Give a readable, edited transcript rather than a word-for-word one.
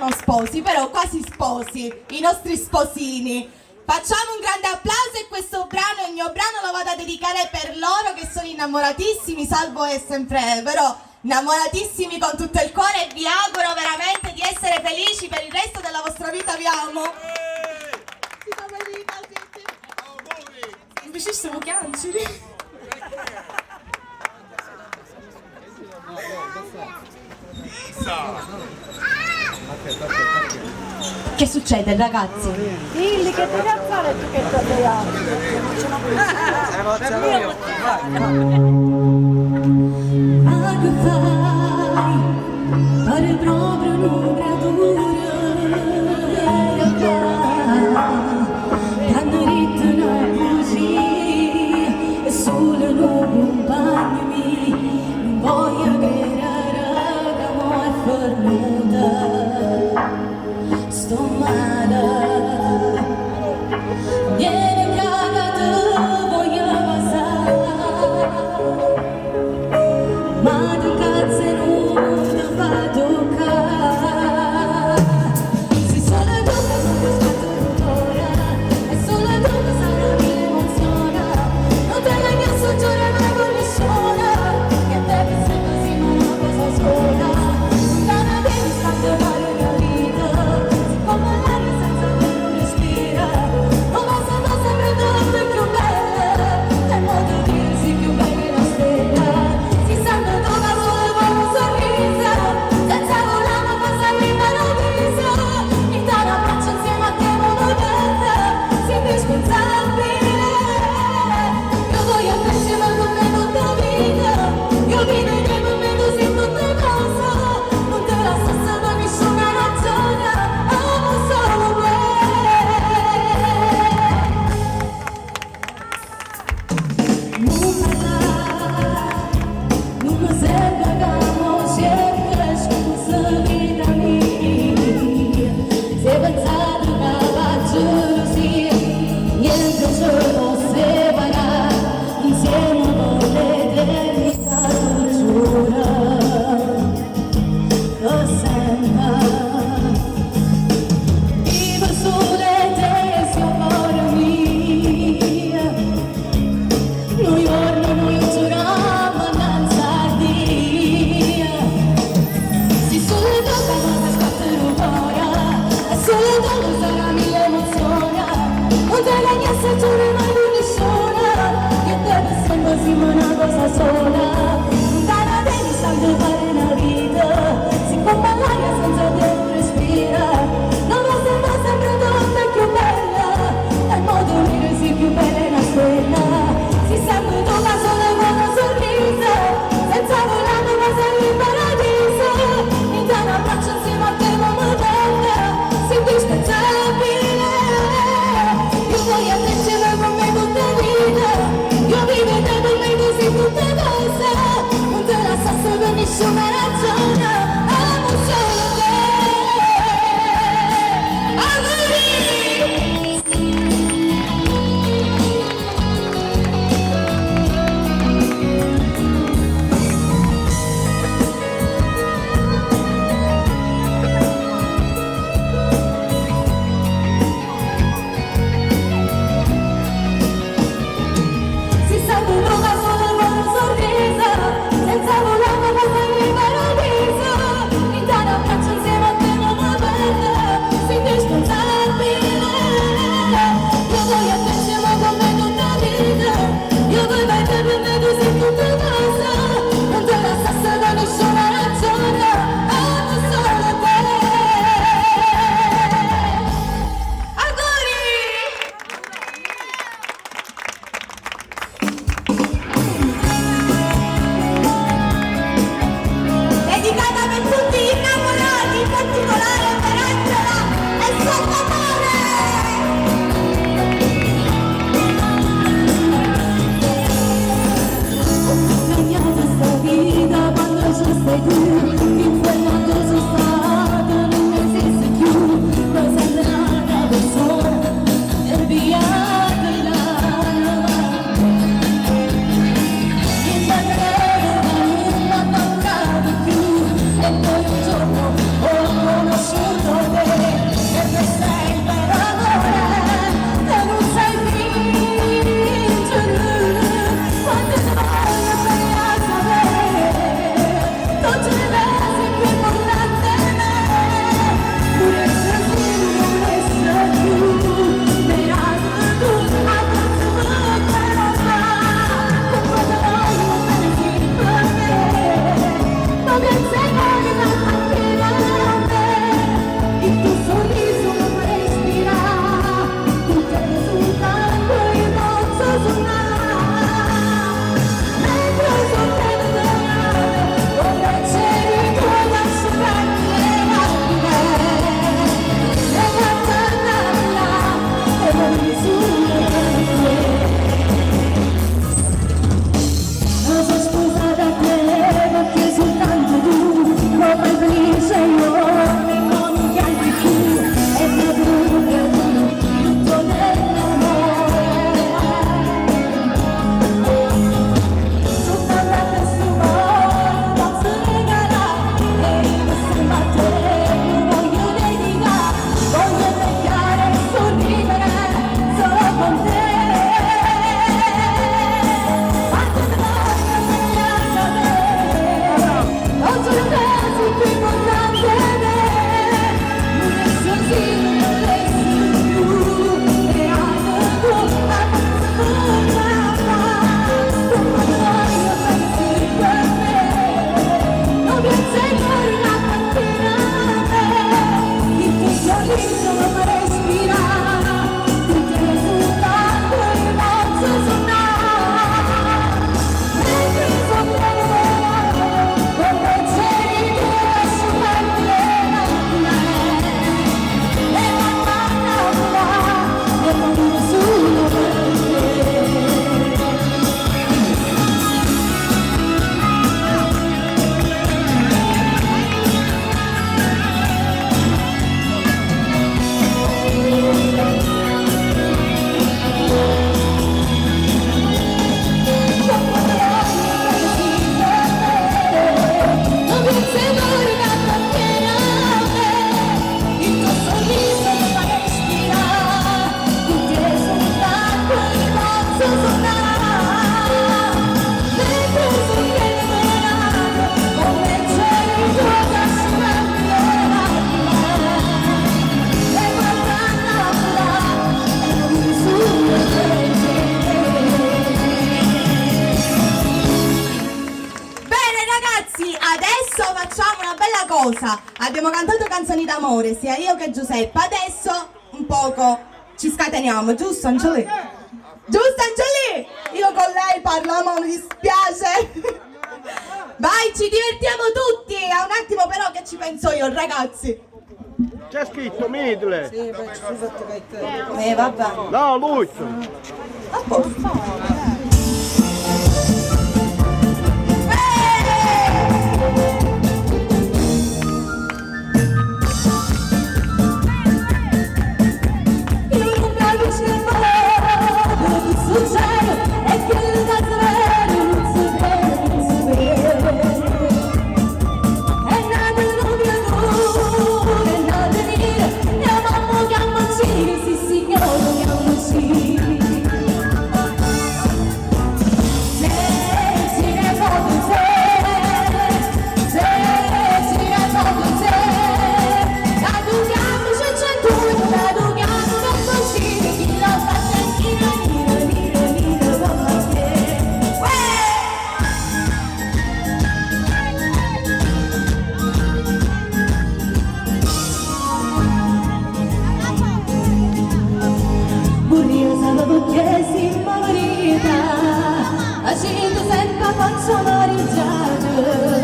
siamo sposi, però quasi sposi, i nostri sposini. Facciamo un grande applauso e questo brano, il mio brano, lo vado a dedicare per loro che sono innamoratissimi, salvo è sempre, però innamoratissimi con tutto il cuore, e vi auguro veramente di essere felici per il resto della vostra vita, vi amo. Invece siamo canceri. Che succede, ragazzi? Dilli che devi alzare tu che stai fare proprio un'ubratura quando ritorno così e solo non accompagnami, non voglio che raga mo è fornuta, sto male, vieni cagata, voglio passare, ma tu cazzo non ti fa toccare, se solo tu che sono stato tuttora, e solo tu che sarà mia emozione, non te la mia soggiorna una connessione, che deve essere così ma una cosa sola, non avevi stato fare una vita, siccome l'aria senza te non respira, non va sempre tutto più belle, è modo di dirsi più belle la stella, si sanno dove solo con un sorriso, senza volare cosa all'improvviso, mi dà un abbraccio insieme a te monotone, sei indispensabile, io voglio insieme con me tutta vita, io vivo in quel momento in tutte cose, non te la stessa per nessuna ragione, amo solo me. Non parlare, non mi serve che mo sempre scusa vita mia, se pensate che faccio così, niente ci può separare, insieme con l'eternità tu giura, lo sento, vivo sulle tesi amore mia, noi giorni noi giuriamo innanzi a Dio, si solo tu che non ti scattano ora, e solo tu che sarà mia emozione, non te la mia stagione mai nessuna, che deve essere così ma una cosa sola, da una devi sempre fare una vita, siccome l'aria senza te non respira, non va sempre tutto più bella, è il modo di resi più bella è una stella, si sente tocca solo con un sorriso, senza volare ma sei in paradiso, mi dà un abbraccio insieme a te come bella, sei indispensabile, io voglio a te insieme con me tutta vita, io vivo in te con me così tutte cose, non te la sasso per nessuna ragione, amo solo te, auguri! Si sente un solo con un sorriso, senza volare ma sei libero. adesso facciamo una bella cosa. Abbiamo cantato canzoni d'amore, sia io che Giuseppe. Adesso un poco ci scateniamo, giusto Angelì? Giusto Angelì? Io con lei parlo, ma mi dispiace. Vai, ci divertiamo tutti. Un attimo però che ci penso io, ragazzi. C'è scritto Midle. Vabbè. No, lui. A posto. Sempre faccio amareggiare